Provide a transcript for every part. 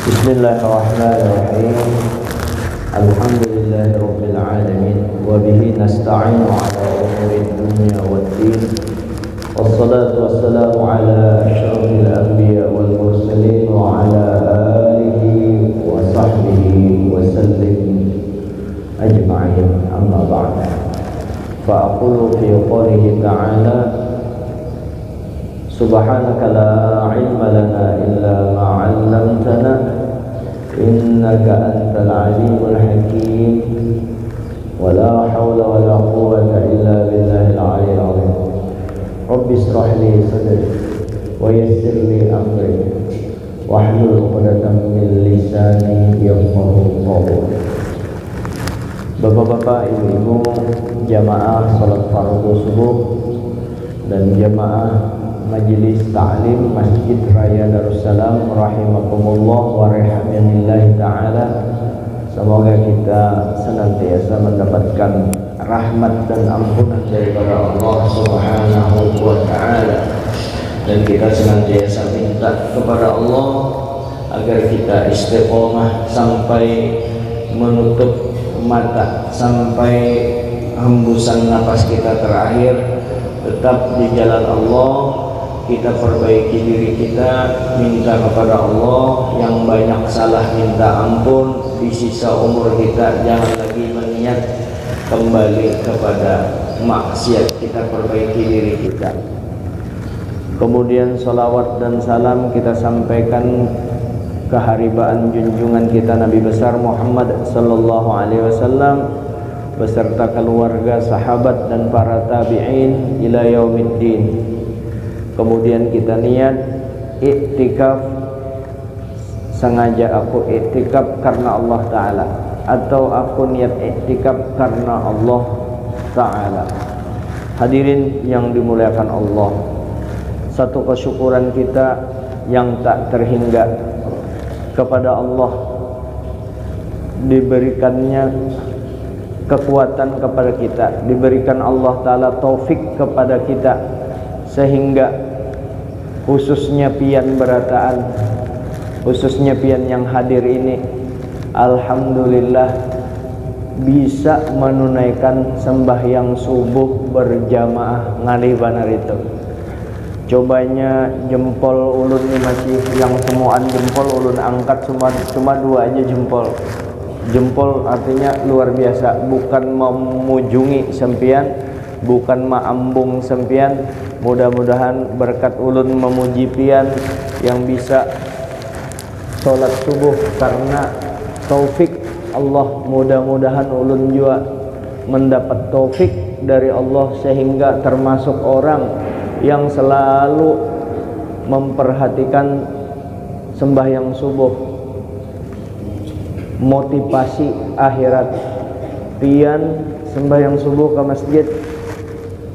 Bismillahirrahmanirrahim. Alhamdulillahirabbil alamin wa bihi nasta'inu ala umuri dunya waddin. Wassalatu wassalamu ala asyrafil anbiya wal mursalin wa ala alihi wa sahbihi wa sallim ajma'in. Amma ba'd. Fa aqulu fi qoulihi ta'ala Subhanaka la ilma lana illa ma 'allamtana innaka antal alimul hakim wa la hawla wa la quwwata illa billahil aliyyil azim. Rabbi ishrah li sadri wa yassir li amri wahlul 'uqdatam min lisani yafqahu qawli. Bapak-bapak, ibu-ibu, jamaah salat fardu subuh dan jamaah Majelis Ta'lim Masjid Raya Darussalam rahimakumullah wa rahmanillahi ta'ala. Semoga kita senantiasa mendapatkan rahmat dan ampunan daripada Allah Subhanahu wa ta'ala, dan kita senantiasa minta kepada Allah agar kita istiqomah sampai menutup mata, sampai hembusan napas kita terakhir, tetap di jalan Allah. Kita perbaiki diri kita, minta kepada Allah, yang banyak salah minta ampun. Di sisa umur kita jangan lagi berniat kembali kepada maksiat, kita perbaiki diri kita. Kemudian salawat dan salam kita sampaikan keharibaan junjungan kita Nabi besar Muhammad sallallahu alaihi wasallam beserta keluarga, sahabat dan para tabi'in ila yaumiddin. Kemudian kita niat iktikaf, sengaja aku iktikaf karena Allah Ta'ala, atau aku niat iktikaf karena Allah Ta'ala. Hadirin yang dimuliakan Allah, satu kesyukuran kita yang tak terhingga kepada Allah, diberikannya kekuatan kepada kita, diberikan Allah Ta'ala taufik kepada kita, sehingga khususnya pian berataan, khususnya pian yang hadir ini, alhamdulillah bisa menunaikan sembahyang subuh berjamaah ngalih banar itu. Cobanya jempol ulun ini masih yang semuaan jempol ulun angkat cuma dua aja jempol. Jempol artinya luar biasa, bukan memujungi sempian, bukan maambung sempian. Mudah-mudahan berkat ulun memuji pian yang bisa sholat subuh karena taufik Allah. Mudah-mudahan ulun juga mendapat taufik dari Allah, sehingga termasuk orang yang selalu memperhatikan sembahyang subuh, motivasi akhirat. Pian sembahyang subuh ke masjid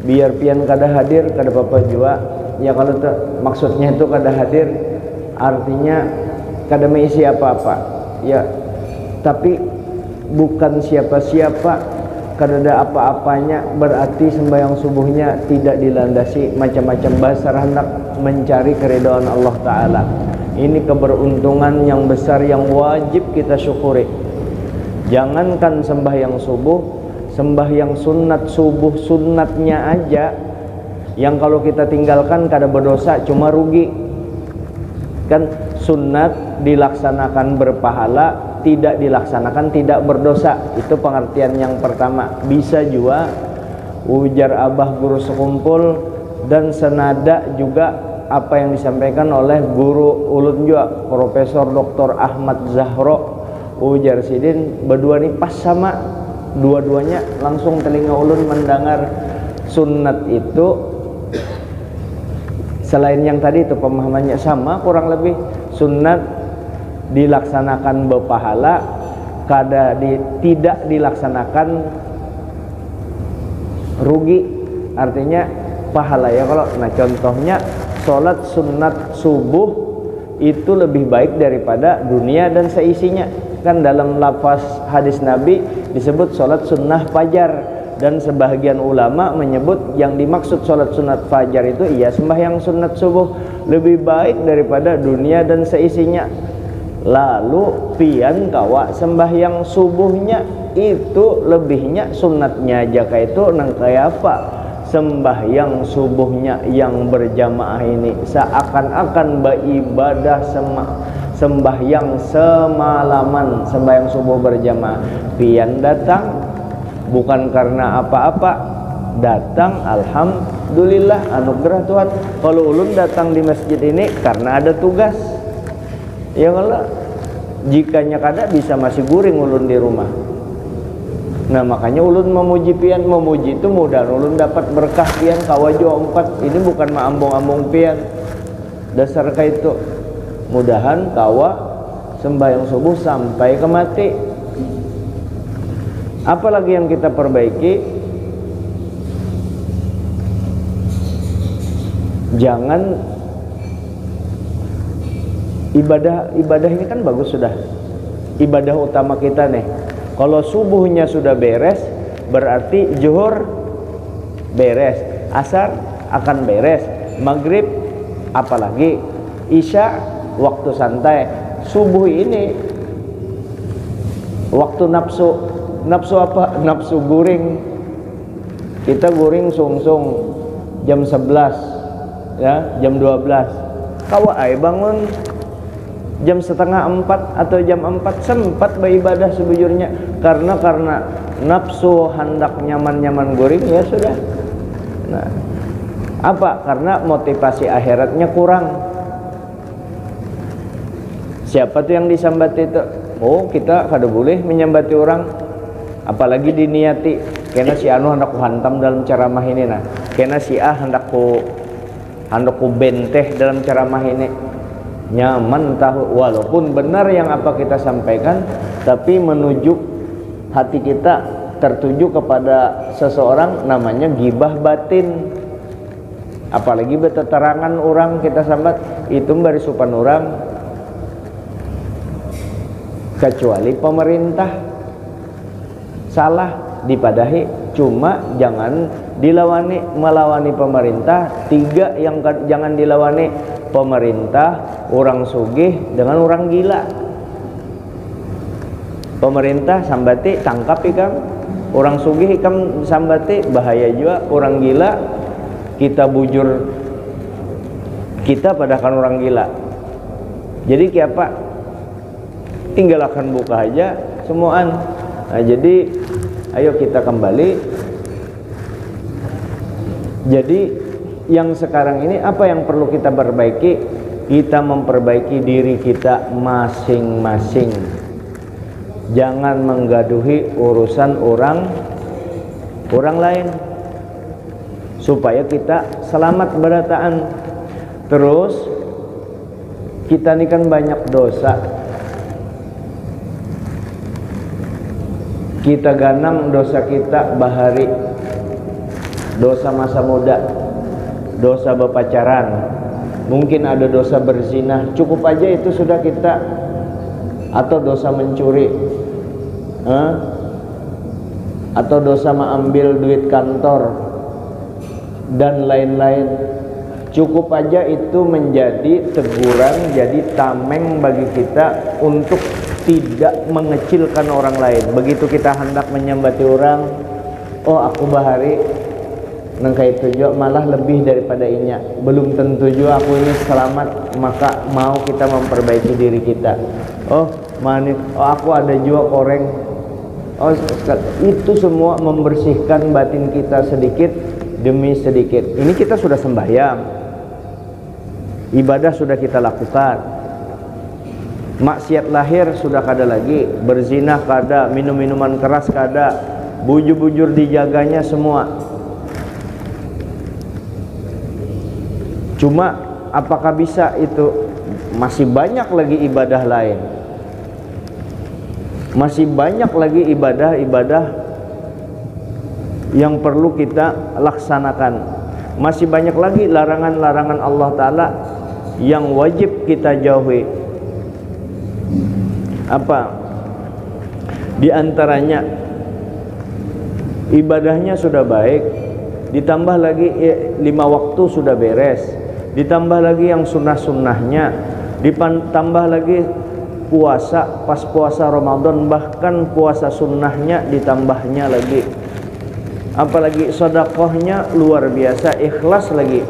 biar pian kada hadir kada apa-apa juga ya. Kalau maksudnya itu kada hadir artinya kada mengisi apa-apa ya, tapi bukan siapa-siapa, kada ada apa-apanya, berarti sembahyang subuhnya tidak dilandasi macam-macam bahasa, hendak mencari keridhaan Allah Ta'ala. Ini keberuntungan yang besar yang wajib kita syukuri. Jangankan sembahyang subuh, sembahyang sunat subuh sunatnya aja yang kalau kita tinggalkan kada berdosa, cuma rugi. Kan sunat dilaksanakan berpahala, tidak dilaksanakan tidak berdosa. Itu pengertian yang pertama. Bisa juga ujar abah guru sekumpul dan senada juga apa yang disampaikan oleh guru ulun juga, Profesor Dr. Ahmad Zahro. Ujar sidin berdua ini pas sama, dua-duanya langsung telinga ulun mendengar. Sunnat itu selain yang tadi itu pemahamannya sama kurang lebih, sunnat dilaksanakan berpahala, tidak dilaksanakan rugi, artinya pahala ya. Kalau contohnya sholat sunat subuh itu lebih baik daripada dunia dan seisinya. Kan dalam lafaz hadis Nabi disebut sholat sunnah fajar, dan sebahagian ulama menyebut yang dimaksud sholat sunat fajar itu sembahyang sunat subuh lebih baik daripada dunia dan seisinya. lalu pian kawa sembahyang subuhnya itu lebihnya sunatnya aja kayak itu nang kayak apa sembahyang subuhnya yang berjamaah ini seakan-akan beribadah sembahyang semalaman sembahyang subuh berjamaah pian datang bukan karena apa-apa datang alhamdulillah anugerah Tuhan. Kalau ulun datang di masjid ini karena ada tugas ya kalau jikanya kada bisa masih guring ulun di rumah. Nah makanya ulun memuji pian, memuji itu mudah ulun dapat berkah pian kawajo 4 ini bukan maambung-ambung pian dasar kayak itu mudahan kawa sembahyang subuh sampai ke mati. Apalagi yang kita perbaiki, jangan ibadah ini kan bagus sudah ibadah utama kita nih. Kalau subuhnya sudah beres berarti zuhur beres, asar akan beres, maghrib apalagi, isya waktu santai. Subuh ini waktu nafsu apa? Nafsu guring. Kita guring sungsung jam 11 ya, jam 12 kawa ai bangun jam setengah 4 atau jam 4 sempat beribadah sebujurnya karena nafsu hendak nyaman-nyaman guring ya sudah. Nah, apa? Karena motivasi akhiratnya kurang. Siapa tuh yang disambati itu? Oh, kita kada boleh menyambati orang apalagi diniati kena si anu hendak ku hantam dalam ceramah ini nah. Kena si A hendak ku benteh dalam ceramah ini. Nyaman tahu walaupun benar yang apa kita sampaikan tapi menuju hati kita tertuju kepada seseorang namanya gibah batin. Apalagi beteterangan orang kita sambat itu bari supan orang kecuali pemerintah salah dipadahi, cuma jangan melawani pemerintah. 3 yang jangan dilawani pemerintah, orang sugih dengan orang gila. Pemerintah sambati tangkap ikam, orang sugih ikam sambati bahaya juga. Orang gila kita bujur kita padahal orang gila. Jadi kiapa tinggal akan buka aja semuaan. Nah, jadi ayo kita kembali. Jadi yang sekarang ini apa yang perlu kita perbaiki? Kita memperbaiki diri kita masing-masing. Jangan menggaduhi urusan orang lain supaya kita selamat berataan. Terus kita ini kan banyak dosa. Kita ganang dosa kita bahari, dosa masa muda, dosa berpacaran, mungkin ada dosa berzina, cukup aja itu sudah kita, atau dosa mencuri, atau dosa mengambil duit kantor dan lain-lain. Cukup aja itu menjadi teguran, jadi tameng bagi kita untuk tidak mengecilkan orang lain. Begitu kita hendak menyambati orang, oh aku bahari nangka itu juga malah lebih daripada inya, belum tentu juga aku ini selamat, maka mau kita memperbaiki diri kita. Oh manit, oh aku ada juga koreng. Oh itu semua membersihkan batin kita sedikit demi sedikit. Ini kita sudah sembahyang, ibadah sudah kita lakukan. Maksiat lahir sudah kada lagi, berzina kada, minum minuman keras kada, bujur-bujur dijaganya semua. Cuma apakah bisa itu? Masih banyak lagi ibadah lain, masih banyak lagi ibadah-ibadah yang perlu kita laksanakan, masih banyak lagi larangan-larangan Allah Ta'ala yang wajib kita jauhi. Apa? Di antaranya ibadahnya sudah baik, ditambah lagi 5 waktu sudah beres, ditambah lagi yang sunnah-sunnahnya, ditambah lagi puasa, pas puasa Ramadan, bahkan puasa sunnahnya ditambahnya lagi, apalagi sedekahnya luar biasa, ikhlas lagi.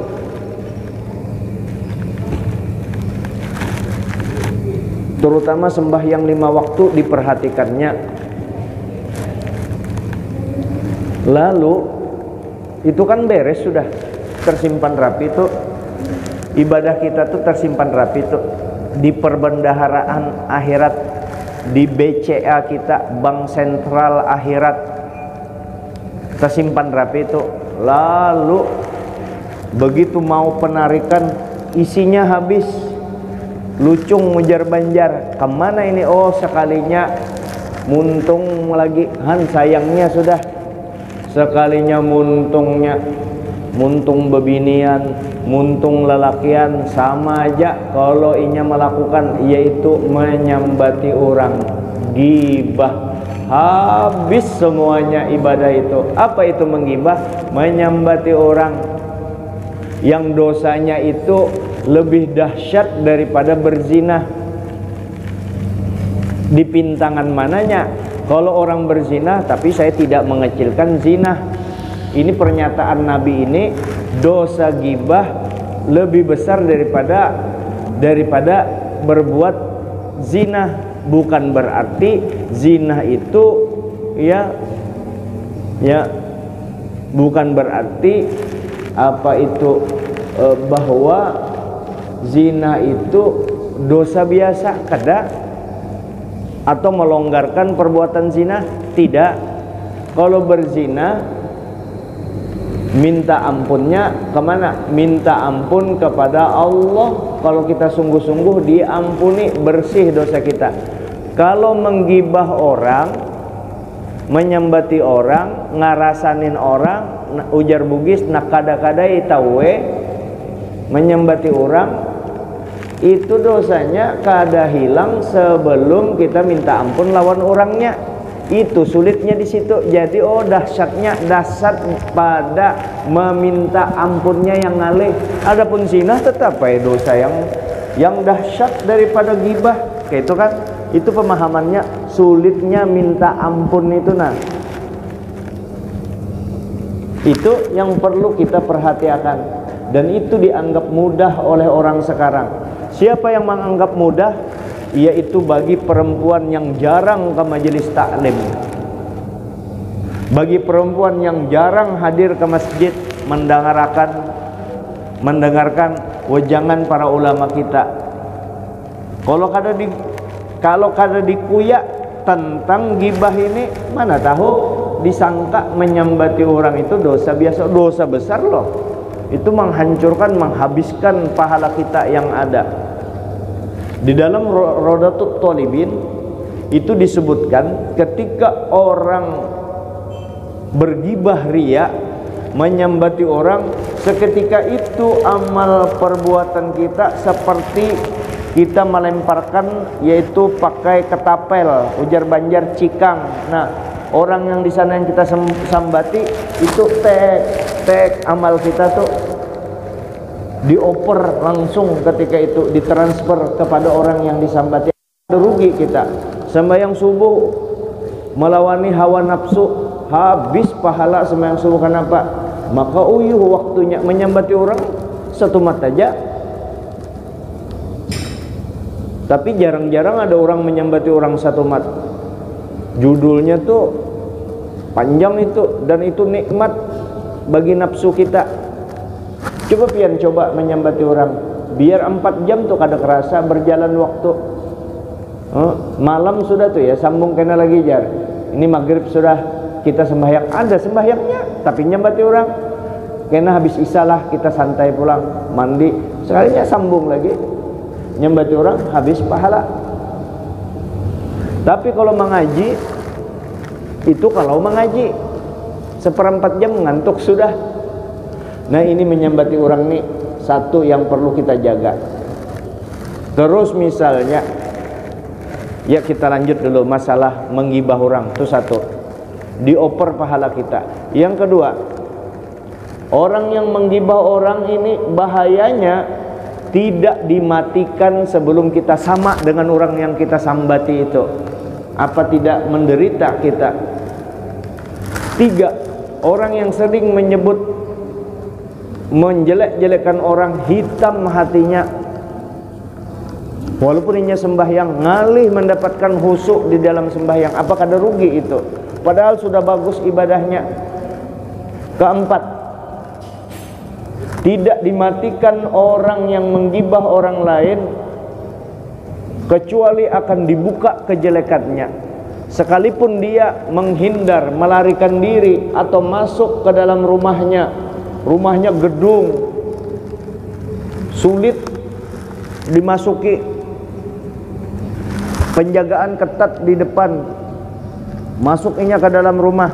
Terutama sembahyang 5 waktu diperhatikannya. Lalu itu kan beres, sudah tersimpan rapi tuh, ibadah kita tuh tersimpan rapi tuh di perbendaharaan akhirat, di BCA kita, Bank Sentral Akhirat, tersimpan rapi itu. Lalu begitu mau penarikan, isinya habis, lucung ngejar banjar, kemana ini? Oh, sekalinya muntung lagi, sayangnya sudah sekalinya muntungnya, muntung bebinian, muntung lelakian, sama aja kalau inya melakukan, yaitu menyambati orang, gibah, habis semuanya ibadah itu. Apa itu menggibah? Menyambati orang yang dosanya itu lebih dahsyat daripada berzina. Di pintangan mananya kalau orang berzina, tapi saya tidak mengecilkan zina. Ini pernyataan Nabi ini, dosa gibah lebih besar daripada berbuat zina. Bukan berarti zina itu bukan berarti bahwa zina itu dosa biasa, kada, atau melonggarkan perbuatan zina, tidak. Kalau berzina, minta ampunnya kemana? Minta ampun kepada Allah. Kalau kita sungguh-sungguh, diampuni, bersih dosa kita. Kalau menggibah orang, menyambati orang, ngarasanin orang, ujar Bugis, nakada-kadai tawe, menyambati orang, itu dosanya kada hilang sebelum kita minta ampun lawan orangnya. Itu sulitnya di situ. Jadi dahsyatnya, dasar pada meminta ampunnya yang ngalih. Adapun zina tetap dosa yang dahsyat daripada gibah. Kayak itu kan, itu pemahamannya, sulitnya minta ampun itu. Nah, itu yang perlu kita perhatikan, dan itu dianggap mudah oleh orang sekarang. Siapa yang menganggap mudah? Yaitu bagi perempuan yang jarang ke majelis taklim, bagi perempuan yang jarang hadir ke masjid mendengarkan wejangan para ulama kita. Kalau kada dikuyak tentang gibah ini, mana tahu disangka menyambati orang itu dosa biasa, dosa besar loh. Itu menghancurkan, menghabiskan pahala kita yang ada. Di dalam Rodatut Thalibin itu disebutkan, ketika orang bergibah ria, menyambati orang, seketika itu amal perbuatan kita seperti kita melemparkan, yaitu pakai ketapel, ujar Banjar, cikang. Nah, orang yang di sana yang kita sambati itu tek amal kita tuh dioper langsung, ketika itu ditransfer kepada orang yang disambati. Rugi kita. Sembahyang subuh melawani hawa nafsu, habis pahala sembahyang subuh. Kenapa? Maka waktunya menyambati orang satu mata aja. Tapi jarang-jarang ada orang menyambati orang satu mat. Judulnya tuh panjang itu, dan itu nikmat bagi nafsu kita. Coba menyambati orang, biar 4 jam tuh kada kerasa berjalan waktu. Malam sudah tuh ya, sambung kena lagi jar. Ini maghrib sudah kita sembahyang, ada sembahyangnya, tapi nyambati orang. Kena habis isalah kita santai pulang, mandi, sekalinya sambung lagi, nyambati orang, habis pahala. Tapi kalau mengaji, itu kalau mengaji 1/4 jam ngantuk sudah. Nah, ini menyambati orang nih satu yang perlu kita jaga. Terus misalnya, ya kita lanjut dulu masalah menggibah orang, itu satu, dioper pahala kita. Yang kedua, orang yang menggibah orang ini bahayanya tidak dimatikan sebelum kita sama dengan orang yang kita sambati itu? Apa tidak menderita kita? 3, orang yang sering menyebut menjelek-jelekan orang, hitam hatinya, walaupun inya sembahyang, ngalih mendapatkan khusyuk di dalam sembahyang. Apakah ada rugi itu? Padahal sudah bagus ibadahnya. 4, tidak dimatikan orang yang menggibah orang lain kecuali akan dibuka kejelekannya. Sekalipun dia menghindar, melarikan diri atau masuk ke dalam rumahnya gedung, sulit dimasuki, penjagaan ketat di depan, masukinya ke dalam rumah.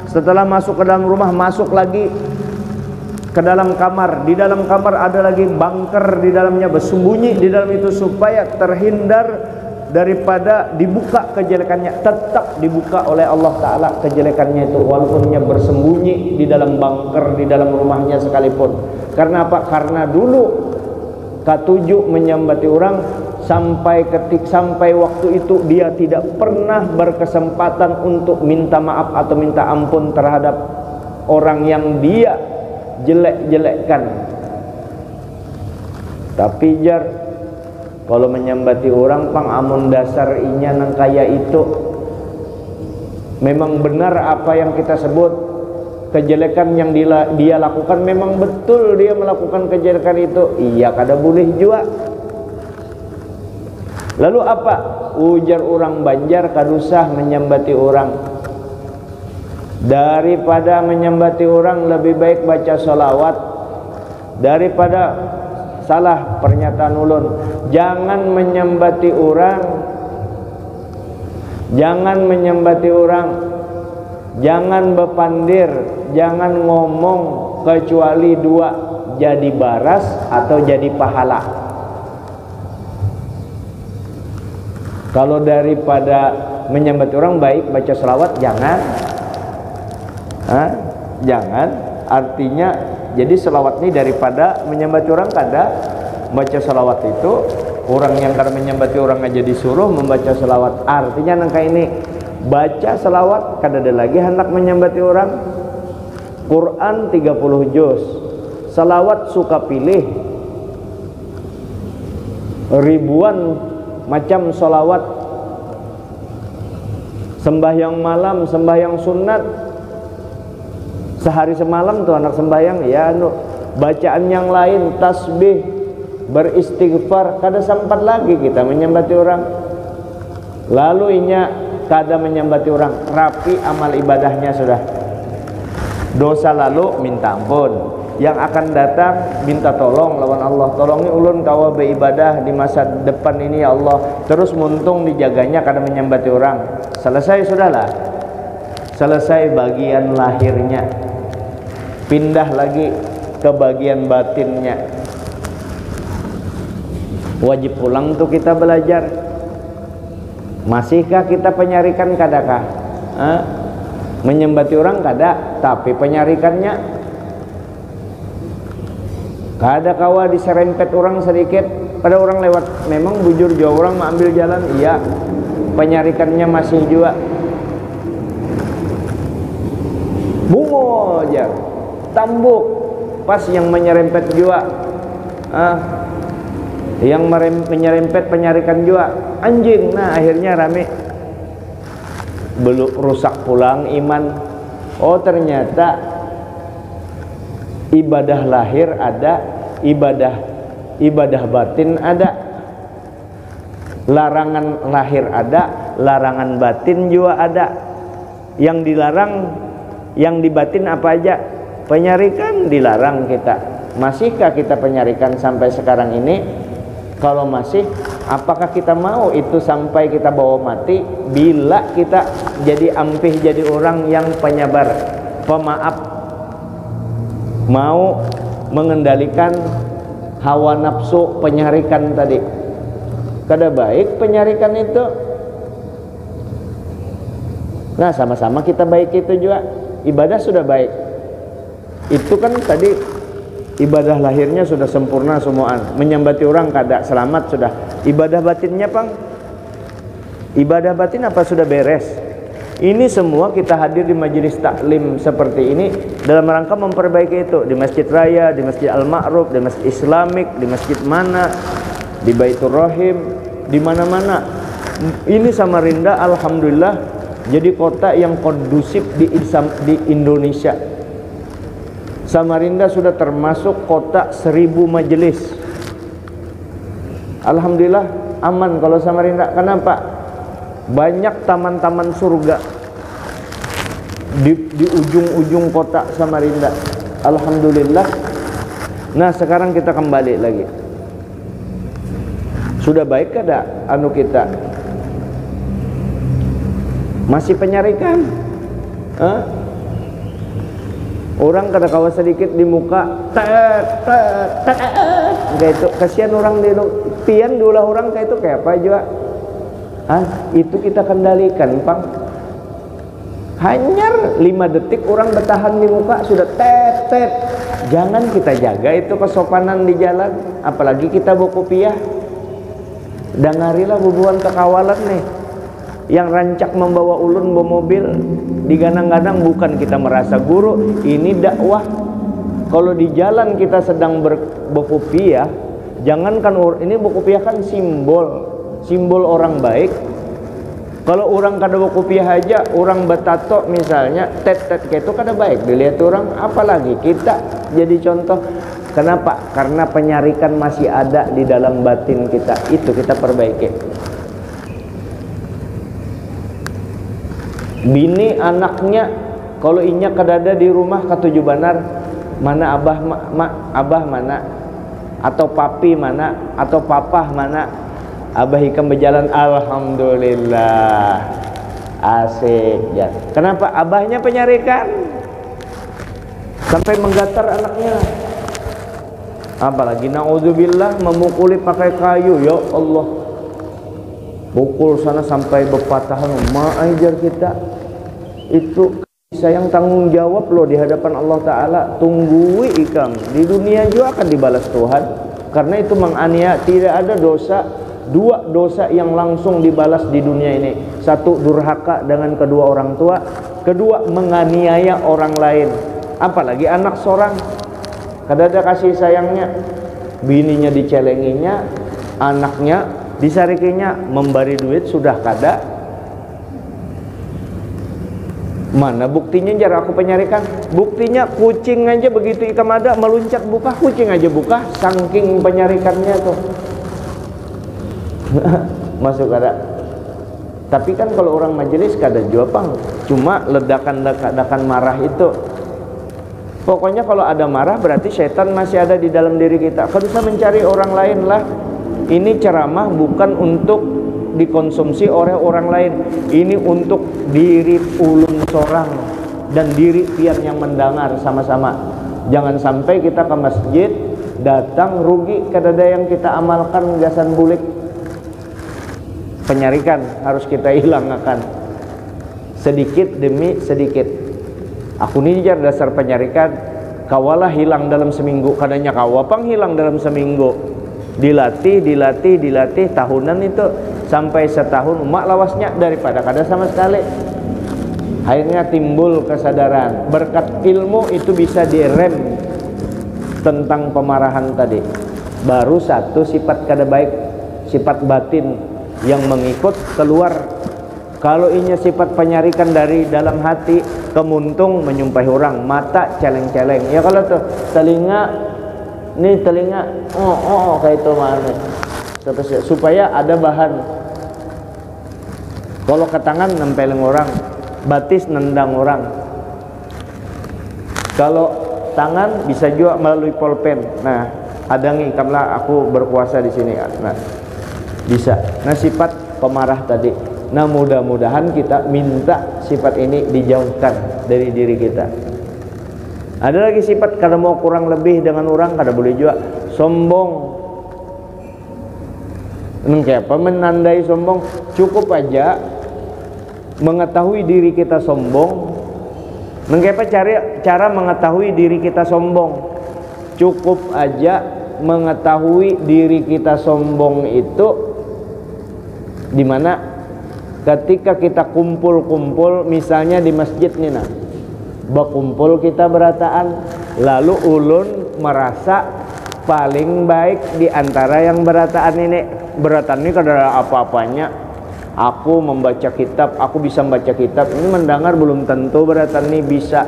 Setelah masuk ke dalam rumah, masuk lagi ke dalam kamar. Di dalam kamar ada lagi bunker di dalamnya, bersembunyi di dalam itu supaya terhindar daripada dibuka kejelekannya. Tetap dibuka oleh Allah Ta'ala kejelekannya itu, walaupun dia bersembunyi di dalam bunker di dalam rumahnya sekalipun. Karena apa? Karena dulu ketujuh menyambati orang sampai waktu itu dia tidak pernah berkesempatan untuk minta maaf atau minta ampun terhadap orang yang dia jelek-jelekkan. Tapi jar, kalau menyambati orang pang amun dasar inya nang kaya itu, memang benar apa yang kita sebut kejelekan yang dia lakukan, memang betul dia melakukan kejelekan itu, iya kada boleh juga. Lalu apa? Ujar orang Banjar, kadusah menyambati orang. Daripada menyambati orang, lebih baik baca sholawat. Daripada salah pernyataan ulun, jangan menyambati orang, jangan bepandir, jangan ngomong kecuali 2, jadi baras atau jadi pahala. Kalau daripada menyambati orang, baik baca sholawat, jangan. Jangan, artinya jadi selawat ini daripada menyambati orang kada. Baca selawat itu orang yang kada menyambati orang aja disuruh membaca selawat. Artinya nangka ini baca selawat kada ada lagi hendak menyambati orang. Quran 30 juz, selawat suka pilih ribuan macam selawat. Sembahyang malam, sembahyang sunat, sehari semalam tuh anak sembahyang ya, bacaan yang lain, tasbih, beristighfar, kada sempat lagi kita menyambati orang. Lalu inya kada menyambati orang, rapi amal ibadahnya sudah. Dosa lalu minta ampun, yang akan datang minta tolong lawan Allah. Tolongi ulun kawa beribadah di masa depan ini ya Allah. Terus muntung dijaganya kada menyambati orang. Selesai sudahlah. Selesai bagian lahirnya, pindah lagi ke bagian batinnya. Wajib pulang tuh kita belajar. Masihkah kita penyarikan kadakah? Menyembati orang kada, tapi penyarikannya kada kawa diserempet orang sedikit pada orang lewat. Memang bujur jauh orang mengambil jalan, iya, penyarikannya masih juga. Bungo aja, tambuk pas yang menyerempet juga, yang menyerempet penyarikan juga anjing. Nah akhirnya rame, belum rusak pulang iman. Oh ternyata ibadah lahir ada, ibadah batin ada, larangan lahir ada, larangan batin juga ada. Yang dilarang, yang di batin apa aja? Penyarikan dilarang kita. Masihkah kita penyarikan sampai sekarang ini? Kalau masih, apakah kita mau itu sampai kita bawa mati? Bila kita jadi ampih, jadi orang yang penyabar, pemaaf, mau mengendalikan hawa nafsu penyarikan tadi, kada baik penyarikan itu. Nah sama-sama kita baik itu juga, ibadah sudah baik. Itu kan tadi ibadah lahirnya sudah sempurna semuaan, menyambati orang kada selamat sudah. Ibadah batinnya pang, ibadah batin apa sudah beres? Ini semua kita hadir di majelis taklim seperti ini dalam rangka memperbaiki itu, di Masjid Raya, di Masjid Al-Ma'ruf, di Masjid Islamik, di Masjid mana, di Baitur Rahim, di mana-mana. Ini Samarinda alhamdulillah jadi kota yang kondusif di Indonesia. Samarinda sudah termasuk kota 1000 majelis. Alhamdulillah aman kalau Samarinda. Kenapa? Banyak taman-taman surga di ujung-ujung kota Samarinda. Alhamdulillah. Nah sekarang kita kembali lagi. Sudah baik kada anu kita? Masih penyarikan? Orang kada kawa sedikit di muka, kayak itu. Kasihan orang di pian diulah orang kayak itu kayak apa juga? Itu kita kendalikan, pang. Hanya 5 detik orang bertahan di muka sudah tet. Jangan kita jaga itu kesopanan di jalan, apalagi kita bawa kopiah. Dangarilah bubuhan kekawalan nih, yang rancak membawa ulun bawa mobil, digadang-gadang bukan kita merasa guru, ini dakwah. Kalau di jalan kita sedang berkopiah, jangankan ini berkopiah kan simbol orang baik. Kalau orang kada berkopiah aja, orang bertato misalnya, tet kayak itu kada baik dilihat orang, apalagi kita jadi contoh. Kenapa? Karena penyarikan masih ada di dalam batin kita, itu kita perbaiki. Bini anaknya kalau inya kadada di rumah ketujuh banar, mana abah abah mana, atau papi mana, atau papah mana, abah ikam berjalan, alhamdulillah asik ya. Kenapa? Abahnya penyarikan sampai menggatar anaknya. Apalagi naudzubillah memukuli pakai kayu, ya Allah, pukul sana sampai berpatahan. Ajar kita itu sayang tanggung jawab loh di hadapan Allah Ta'ala. Tunggui ikam di dunia juga akan dibalas Tuhan, karena itu menganiaya. Tidak ada dua dosa yang langsung dibalas di dunia ini. Satu, durhaka dengan kedua orang tua. Kedua, menganiaya orang lain, apalagi anak seorang. Kada ada kasih sayangnya, bininya dicelenginya, anaknya disarikinya, memberi duit sudah kada. Mana buktinya jar aku penyarikan? Buktinya kucing aja begitu ikam ada meluncat buka, kucing aja buka, saking penyarikannya tuh. Masuk kada. Tapi kan kalau orang majelis kada juapang, cuma ledakan marah itu. Pokoknya kalau ada marah berarti setan masih ada di dalam diri kita. Kalau bisa mencari orang lain lah. Ini ceramah bukan untuk dikonsumsi oleh orang lain. Ini untuk diri ulun sorang dan diri pian yang mendengar sama-sama. Jangan sampai kita ke masjid datang rugi kadada yang kita amalkan gasan bulik. Penyarikan harus kita hilangkan sedikit demi sedikit. Aku ini jar dasar penyarikan, kawalah hilang dalam seminggu. Kadanya kawapang hilang dalam seminggu. Dilatih tahunan itu sampai setahun mak lawasnya daripada kada sama sekali. Akhirnya timbul kesadaran. Berkat ilmu itu bisa direm tentang pemarahan tadi. Baru satu sifat kada baik, sifat batin yang mengikut keluar. Kalau inya sifat penyarikan dari dalam hati, kemuntung menyumpahi orang, mata celeng-celeng. Ya kalau tuh telinga, nih telinga, kayak itu mana? Supaya ada bahan. Kalau ke tangan nempelin orang, batis nendang orang. Kalau tangan bisa juga melalui pulpen. Nah, hadangi kamlah aku berkuasa di sini. Nah, bisa. Nah, sifat pemarah tadi. Nah, mudah-mudahan kita minta sifat ini dijauhkan dari diri kita. Ada lagi sifat kada mau kurang lebih dengan orang, kada boleh juga sombong. Apa menandai sombong? Cukup aja mengetahui diri kita sombong. Apa cara mengetahui diri kita sombong? cukup aja mengetahui diri kita sombong itu dimana ketika kita kumpul-kumpul misalnya di masjid nih nah, berkumpul kita berataan, lalu ulun merasa paling baik di antara yang berataan ini. Berataan ini kada apa-apanya, aku membaca kitab, aku bisa membaca kitab. Ini mendengar belum tentu berataan ini bisa.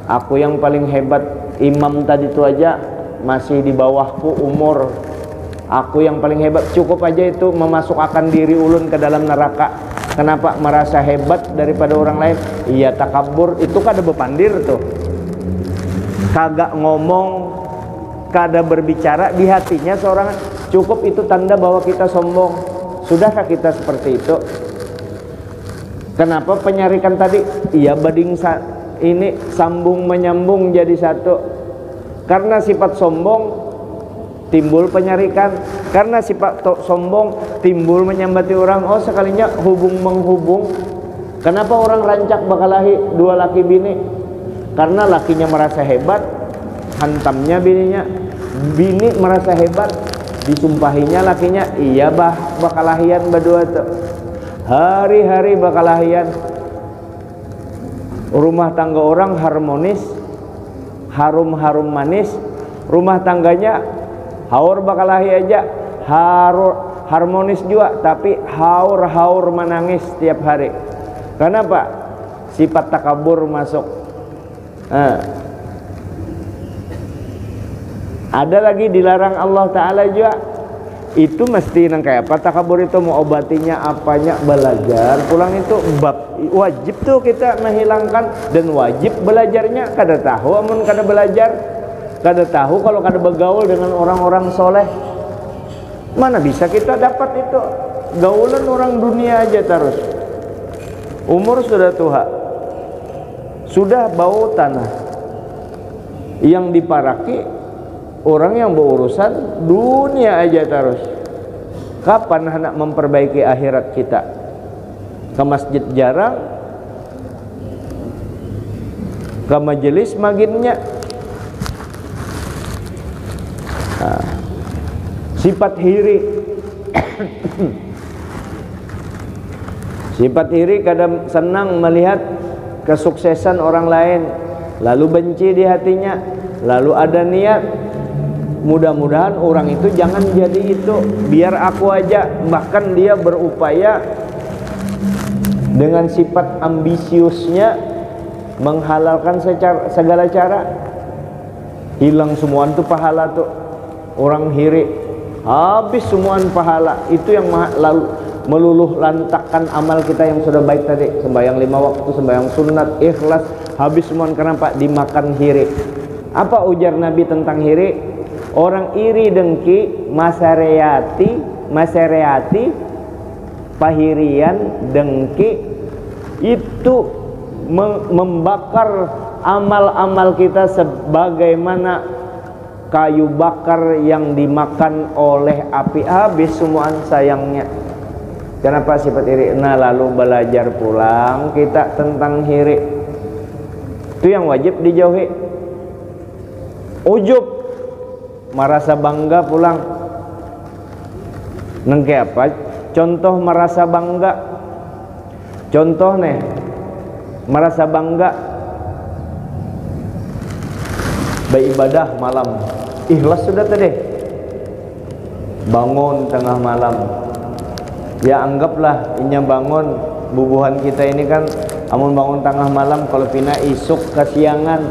Aku yang paling hebat, imam tadi itu aja masih di bawahku umur. Aku yang paling hebat, cukup aja itu memasukkan diri ulun ke dalam neraka. Kenapa? Merasa hebat daripada orang lain. Iya, takabur itu kada bepandir tuh, kagak ngomong, kada berbicara di hatinya seorang. Cukup itu tanda bahwa kita sombong. Sudahkah kita seperti itu? Kenapa penyarikan tadi? Iya, bading ini sambung menyambung jadi satu. Karena sifat sombong timbul penyarikan, karena sifat sombong timbul menyambati orang. Oh, sekalinya hubung menghubung. Kenapa orang rancak bakalahi dua laki bini? Karena lakinya merasa hebat, hantamnya bininya. Bini merasa hebat, disumpahinya lakinya. Iya bakalahian berdua tuh, hari-hari bakalahian. Rumah tangga orang harmonis, harum-harum manis. Rumah tangganya haur bakalahi aja harmonis juga, tapi haur menangis setiap hari. Kenapa? Sifat takabur masuk. Ada lagi dilarang Allah Ta'ala juga. Itu mesti nang kayak apa takabur itu, mau obatinya apanya, belajar pulang itu bab wajib tuh kita menghilangkan, dan wajib belajarnya. Kada tahu amun kada belajar, kada tahu kalau kada bergaul dengan orang-orang soleh, mana bisa kita dapat itu. Gaulan orang dunia aja terus, umur sudah tua, sudah bau tanah. Yang diparaki orang yang berurusan dunia aja terus. Kapan hendak memperbaiki akhirat kita? Ke masjid jarang, ke majelis maginnya. Sifat hiri. Sifat hiri kadang senang melihat kesuksesan orang lain, lalu benci di hatinya, lalu ada niat, mudah-mudahan orang itu jangan jadi itu, biar aku aja. Bahkan dia berupaya dengan sifat ambisiusnya menghalalkan segala cara. Hilang semua itu pahala tuh orang hiri, habis semua pahala. Itu yang lalu meluluh lantakkan amal kita yang sudah baik tadi, sembahyang 5 waktu, sembahyang sunat, ikhlas, habis semua. Kenapa? Dimakan hiri. Apa ujar Nabi tentang hiri? Orang iri dengki, masyariati, pahirian, dengki, itu membakar amal-amal kita sebagaimana kayu bakar yang dimakan oleh api, habis semua sayangnya. Kenapa sifat iri? Nah, lalu belajar pulang kita tentang hiri. Itu yang wajib dijauhi. Ujub, merasa bangga pulang. Nengke apa? Contoh merasa bangga. Contoh nih, merasa bangga beribadah malam. Ikhlas sudah tadi. Bangun tengah malam. Ya anggaplah inya bangun, bubuhan kita ini kan amun bangun tengah malam, kalau pina isuk kesiangan,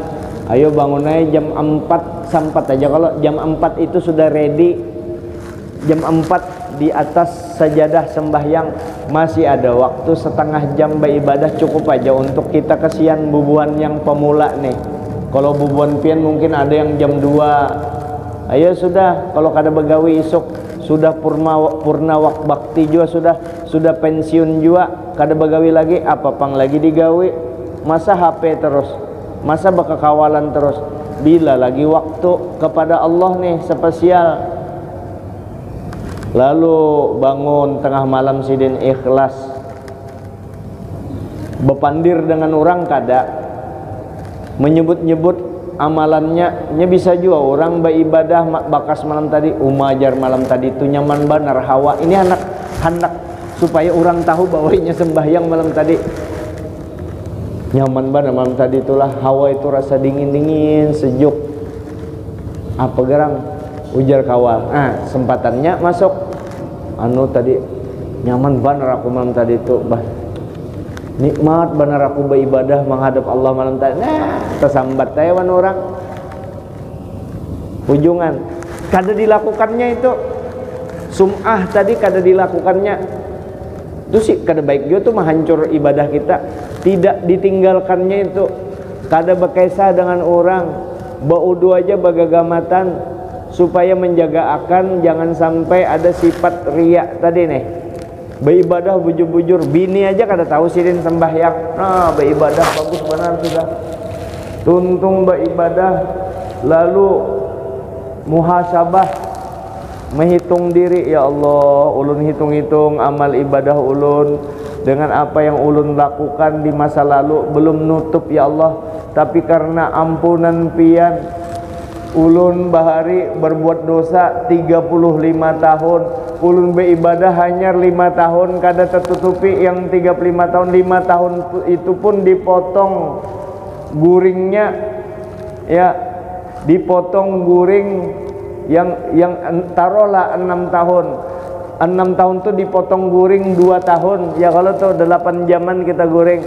ayo bangun aja jam 4 sampat aja. Kalau jam 4 itu sudah ready, jam 4 di atas sajadah sembahyang, masih ada waktu setengah jam beribadah, cukup aja untuk kita. Kesian bubuhan yang pemula nih, kalau bubuhan pian mungkin ada yang jam 2. Ayo sudah, kalau kada begawi isuk sudah purna wak bakti juga, sudah pensiun juga, kada begawi lagi, apa pang lagi digawi? Masa HP terus, masa bakakawalan terus? Bila lagi waktu kepada Allah nih spesial, lalu bangun tengah malam sidin ikhlas, bepandir dengan orang kada, menyebut-nyebut amalannya nya bisa juga orang beribadah bakas malam tadi umajar malam tadi itu nyaman benar hawa ini hendak supaya orang tahu bahwa ini sembahyang malam tadi nyaman benar malam tadi itulah hawa itu rasa dingin sejuk apa gerang ujar kawal sempatannya masuk anu tadi nyaman benar aku malam tadi itu nikmat benar aku beribadah menghadap Allah malam tadi tersambat taiwan orang ujungan kada dilakukannya itu sum'ah tadi kada dilakukannya itu sih kada baik juga tuh menghancur ibadah kita tidak ditinggalkannya itu kada berkisah dengan orang baudu aja bagagamatan supaya menjaga akan jangan sampai ada sifat riak tadi nih beribadah bujur-bujur bini aja kada tahu sirin sembahyang beribadah bagus benar sudah tuntung beribadah lalu muhasabah menghitung diri ya Allah ulun hitung-hitung amal ibadah ulun dengan apa yang ulun lakukan di masa lalu belum nutup ya Allah tapi karena ampunan pian ulun bahari berbuat dosa 35 tahun ulun beribadah hanya 5 tahun kada tertutupi yang 35 tahun 5 tahun itu pun dipotong guringnya ya dipotong guring yang taruhlah 6 tahun 6 tahun tuh dipotong guring 2 tahun ya kalau tuh 8 jaman kita guring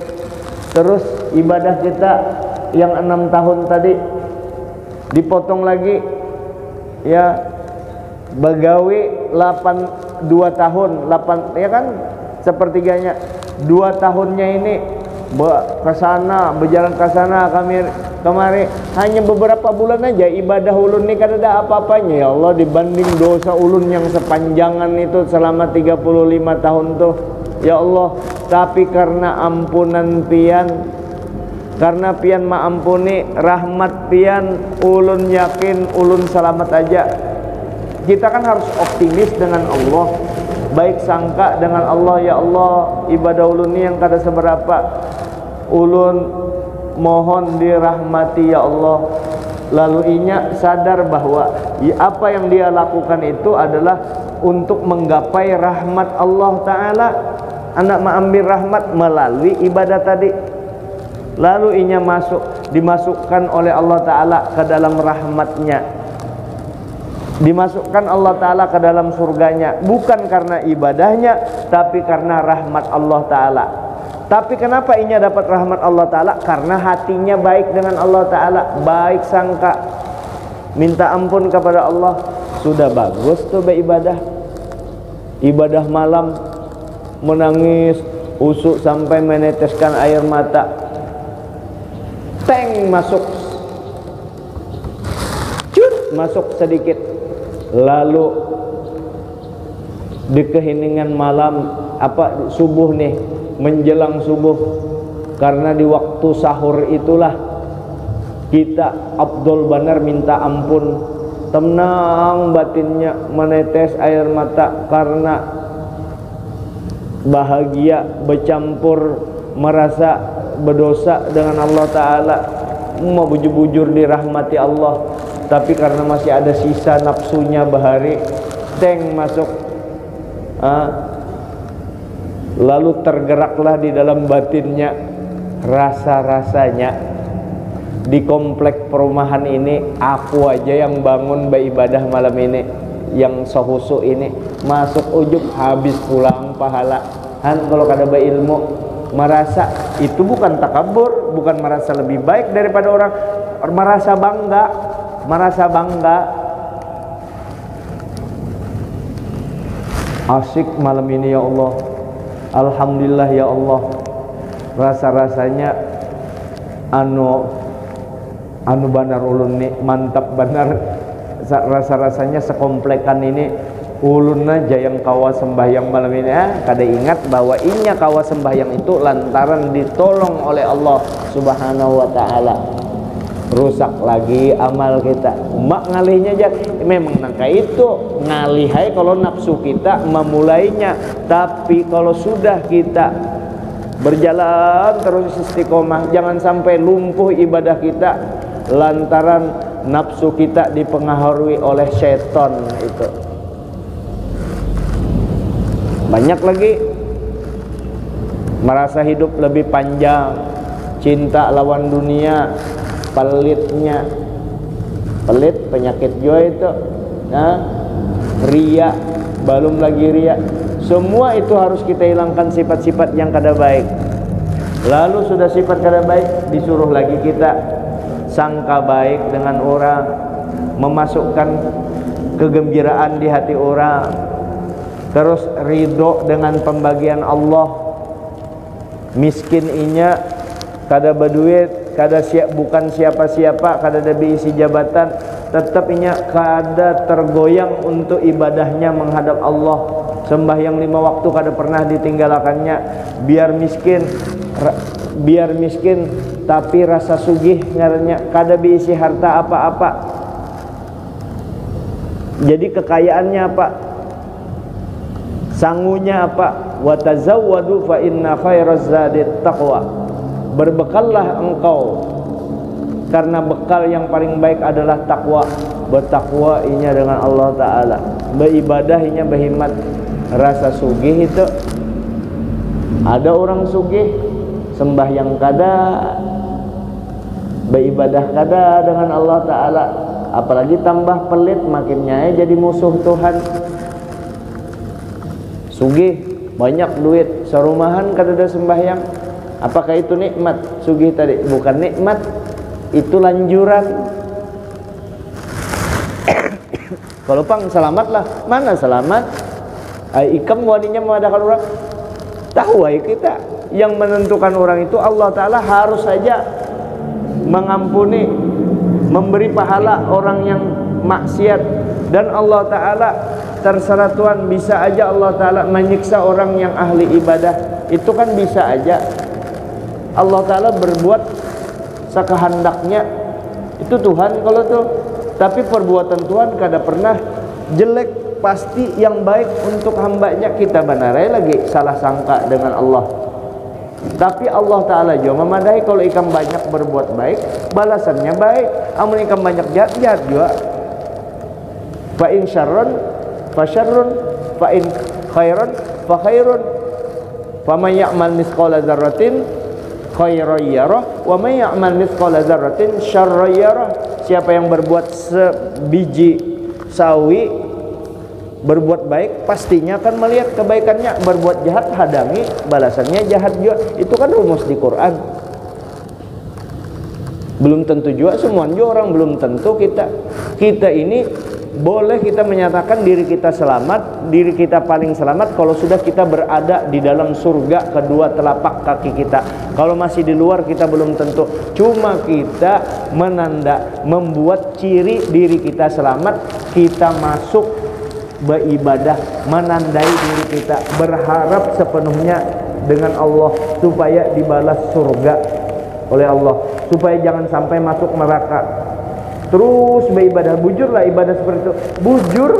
terus ibadah kita yang 6 tahun tadi dipotong lagi ya begawi 2 tahun 8 ya kan sepertiganya 2 tahunnya ini kesana berjalan ke sana kemari hanya beberapa bulan aja ibadah ulun ini kan ada apa-apanya ya Allah dibanding dosa ulun yang sepanjangan itu selama 35 tahun tuh ya Allah tapi karena ampunan pian karena pian maampuni rahmat pian ulun yakin ulun selamat aja kita kan harus optimis dengan Allah baik sangka dengan Allah ya Allah ibadah ulun ini yang kada seberapa ulun mohon dirahmati ya Allah lalu inya sadar bahwa apa yang dia lakukan itu adalah untuk menggapai rahmat Allah Ta'ala anak mengambil rahmat melalui ibadah tadi lalu inya dimasukkan oleh Allah Ta'ala ke dalam rahmatnya dimasukkan Allah Ta'ala ke dalam surganya bukan karena ibadahnya tapi karena rahmat Allah Ta'ala tapi kenapa inya dapat rahmat Allah Ta'ala karena hatinya baik dengan Allah Ta'ala baik sangka minta ampun kepada Allah sudah bagus tuh beribadah ibadah malam menangis usuk sampai meneteskan air mata teng masuk masuk sedikit lalu di keheningan malam subuh nih menjelang subuh karena di waktu sahur itulah kita Abdul Banar minta ampun tenang batinnya menetes air mata karena bahagia bercampur merasa berdosa dengan Allah Ta'ala mau bujur-bujur dirahmati Allah tapi karena masih ada sisa nafsunya bahari teng masuk lalu tergeraklah di dalam batinnya rasa-rasanya di komplek perumahan ini aku aja yang bangun beribadah malam ini yang sehusu ini masuk ujub habis pulang pahala kalau kada berilmu merasa itu bukan takabur bukan merasa lebih baik daripada orang merasa bangga asyik malam ini ya Allah alhamdulillah ya Allah rasa-rasanya anu banar ulun nih mantap benar rasa-rasanya sekomplekan ini ulun aja yang kawa sembahyang malam ini kada ingat bahwa inya kawa sembahyang itu lantaran ditolong oleh Allah Subhanahu wa Ta'ala rusak lagi amal kita mak ngalihnya aja memang nangka itu ngalihai kalau nafsu kita memulainya tapi kalau sudah kita berjalan terus istiqomah jangan sampai lumpuh ibadah kita lantaran nafsu kita dipengaruhi oleh syaitan itu. Banyak lagi merasa hidup lebih panjang, cinta lawan dunia, pelitnya, pelit penyakit jua itu, ria, belum lagi ria. Semua itu harus kita hilangkan sifat-sifat yang kada baik. Lalu sudah sifat kada baik, disuruh lagi kita sangka baik dengan orang, memasukkan kegembiraan di hati orang, terus ridho dengan pembagian Allah. Miskin inya kada berduit, kada bukan siapa-siapa, kada ada isi jabatan, tetap inya kada tergoyang untuk ibadahnya menghadap Allah. Sembahyang 5 waktu kada pernah ditinggalkannya. Biar miskin tapi rasa sugih ngarannya, kada diisi harta apa-apa. Jadi kekayaannya apa? Sangunya apa? Wa tazawwadu fa inna khairaz zadi taqwa. Berbekallah engkau, karena bekal yang paling baik adalah takwa. Bertakwa inya dengan Allah Ta'ala, beribadah inya berhimmat. Rasa sugih itu, ada orang sugih sembahyang kada, beribadah kada dengan Allah Ta'ala, apalagi tambah pelit, makinnya jadi musuh Tuhan. Sugih banyak duit, serumahan kada ada sembahyang. Apakah itu nikmat? Sugih tadi bukan nikmat, itu lanjuran. Kalau pang selamatlah, mana selamat? Ikam waninya mengadakan orang. Tahu kita yang menentukan orang itu Allah Ta'ala. Harus saja mengampuni, memberi pahala orang yang maksiat. Dan Allah Ta'ala terserah Tuhan, bisa aja Allah Ta'ala menyiksa orang yang ahli ibadah. Itu kan bisa aja Allah Ta'ala berbuat sekehendaknya. Itu Tuhan kalau tuh. Tapi perbuatan Tuhan kada pernah jelek, pasti yang baik untuk hambanya. Kita benarai lagi salah sangka dengan Allah. Tapi Allah Ta'ala juga memadai kalau ikam banyak berbuat baik, balasannya baik. Amun ikam banyak jahat juga. Fa in syarrun fa syarrun, fa in khairan fa khairun. Fa may ya'mal mithqala dzarratin khairan yarah, wa may ya'mal mithqala dzarratin syarran yarah. Siapa yang berbuat sebiji sawi, berbuat baik, pastinya akan melihat kebaikannya. Berbuat jahat, hadangi, balasannya jahat juga. Itu kan rumus di Quran. Belum tentu juga semuanya orang, belum tentu kita ini boleh kita menyatakan diri kita selamat, diri kita paling selamat kalau sudah kita berada di dalam surga kedua telapak kaki kita. Kalau masih di luar kita belum tentu. Cuma kita membuat ciri diri kita selamat, kita masuk beribadah, menandai diri kita berharap sepenuhnya dengan Allah supaya dibalas surga oleh Allah, supaya jangan sampai masuk neraka. Terus beribadah, bujurlah ibadah seperti itu. Bujur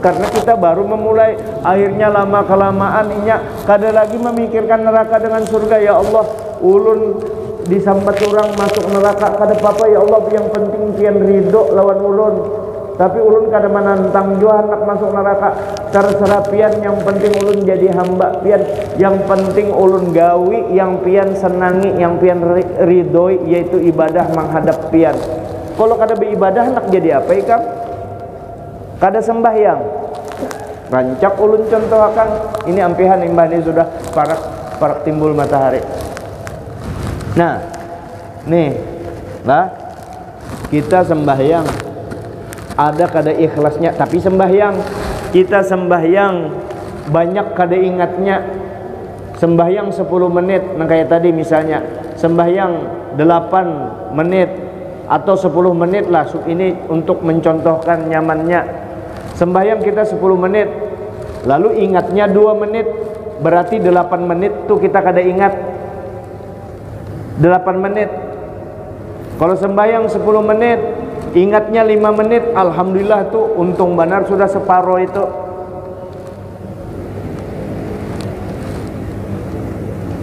karena kita baru memulai, akhirnya lama kelamaan inya kada lagi memikirkan neraka dengan surga. Ya Allah, ulun disambat orang masuk neraka kada apa-apa ya Allah, yang penting pian ridho lawan ulun. Tapi ulun kada menantang jua anak masuk neraka. Terserah pian, yang penting ulun jadi hamba pian. Yang penting ulun gawi yang pian senangi, yang pian ridhoi, yaitu ibadah menghadap pian. Kalau kada beribadah nak jadi apa ikam? Kada sembahyang. Rancak ulun contoh akan ini ampihan imbah ini sudah parak timbul matahari. Nah, nih lah kita sembahyang ada kada ikhlasnya, tapi sembahyang kita sembahyang banyak kada ingatnya. Sembahyang 10 menit, nah kayak tadi misalnya sembahyang 8 menit atau 10 menit lah, ini untuk mencontohkan nyamannya. Sembahyang kita 10 menit, lalu ingatnya 2 menit, berarti 8 menit tuh kita kada ingat. 8 menit. Kalau sembahyang 10 menit, ingatnya 5 menit, alhamdulillah tuh untung benar sudah separuh itu.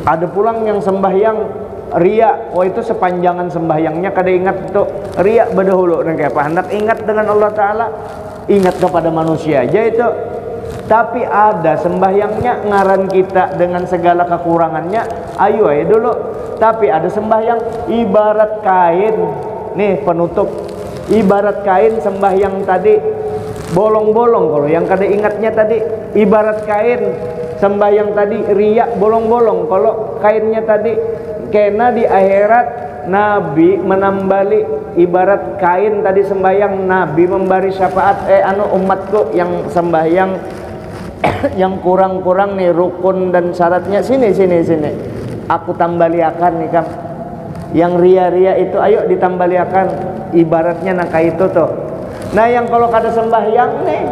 Ada pulang yang sembahyang ria, itu sepanjangan sembahyangnya kada ingat itu. riak berdahulu dan kayak apa hendak ingat dengan Allah Ta'ala, ingat kepada manusia aja itu. Tapi ada sembahyangnya ngaran kita dengan segala kekurangannya, ayo aja dulu. Tapi ada sembahyang ibarat kain, nih penutup, ibarat kain sembahyang tadi bolong-bolong. Kalau yang kada ingatnya tadi ibarat kain sembahyang tadi riak bolong-bolong. Kalau kainnya tadi kena di akhirat Nabi menambali ibarat kain tadi sembahyang, Nabi memberi syafaat umatku yang sembahyang yang kurang-kurang nih rukun dan syaratnya, sini aku tambaliakan nih kam. Yang ria-ria itu ayo ditambaliakan, ibaratnya nangka itu tuh. Nah yang kalau kada sembahyang nih,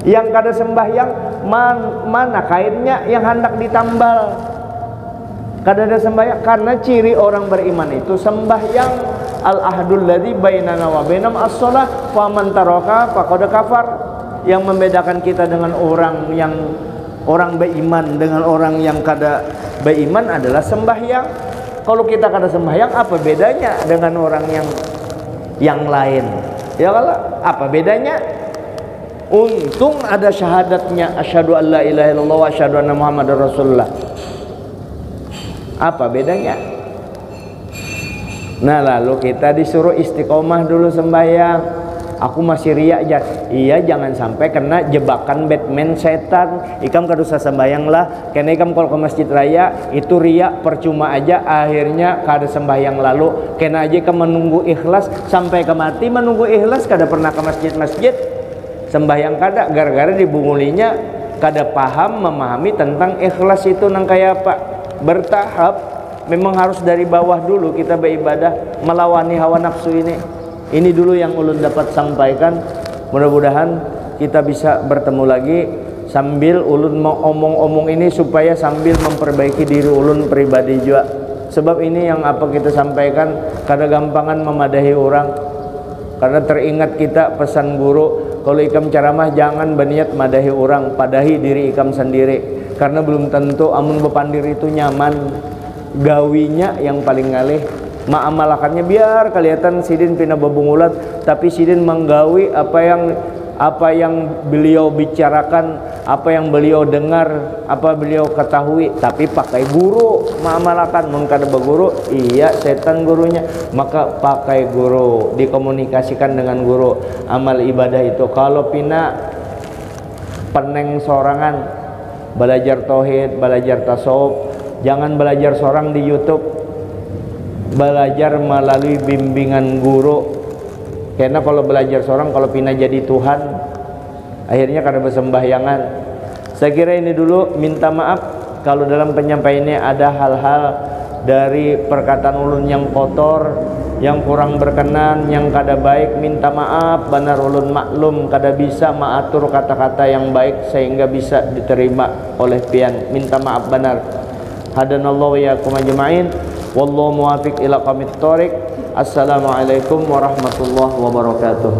yang kada sembahyang mana kainnya yang hendak ditambal. Kada ada sembahyang, karena ciri orang beriman itu sembahyang. Al-ahdul ladzi bainana wa bainahum as-shalah fa man taraka faqad kafar. Yang membedakan kita dengan orang beriman dengan orang yang kada beriman adalah sembahyang. Kalau kita kada sembahyang, apa bedanya dengan orang yang lain? Ya kalau apa bedanya? Untung ada syahadatnya, asyhadu an la ilaha illallah wa asyhadu anna muhammadar rasulullah. Apa bedanya? Nah lalu kita disuruh istiqomah dulu sembahyang. Aku masih riak aja. Iya, jangan sampai kena jebakan Batman setan. Ikam kada usah sembahyang lah, karena ikam kalau ke masjid raya itu riak percuma aja, akhirnya kada sembahyang lalu. Kena aja ikam menunggu ikhlas sampai ke mati, menunggu ikhlas kada pernah ke masjid sembahyang kada, gara-gara dibungulinya kada paham memahami tentang ikhlas itu nang kayak apa. Bertahap, memang harus dari bawah dulu kita beribadah, melawani hawa nafsu ini. Ini dulu yang ulun dapat sampaikan. Mudah-mudahan kita bisa bertemu lagi sambil ulun mau omong-omong ini supaya sambil memperbaiki diri ulun pribadi juga. Sebab ini yang apa kita sampaikan kada gampangan memadahi orang. Karena teringat kita pesan guru, kalau ikam ceramah jangan berniat madahi orang, padahi diri ikam sendiri. Karena belum tentu amun bepandir itu nyaman, gawinya yang paling ngalih. Ma'amalakannya biar kelihatan sidin pina babungulat, tapi sidin menggawi apa yang beliau bicarakan, apa yang beliau dengar, apa beliau ketahui, tapi pakai guru. Ma'amalakan mun kada beguru, iya setan gurunya, maka pakai guru, dikomunikasikan dengan guru. Amal ibadah itu kalau pina peneng sorangan, belajar tauhid, belajar tasawuf, jangan belajar sorang di YouTube, belajar melalui bimbingan guru. Karena kalau belajar seorang, kalau pina jadi Tuhan, akhirnya kada bersembahyangan. Saya kira ini dulu. Minta maaf kalau dalam penyampaiannya ada hal-hal dari perkataan ulun yang kotor, yang kurang berkenan, yang kada baik. Minta maaf, benar ulun maklum kada bisa mengatur kata-kata yang baik sehingga bisa diterima oleh pian. Minta maaf benar. Hadanallahu wa iyyakum ajma'in. Wallahu muwafiq ila qamit thoriq. Assalamualaikum warahmatullahi wabarakatuh.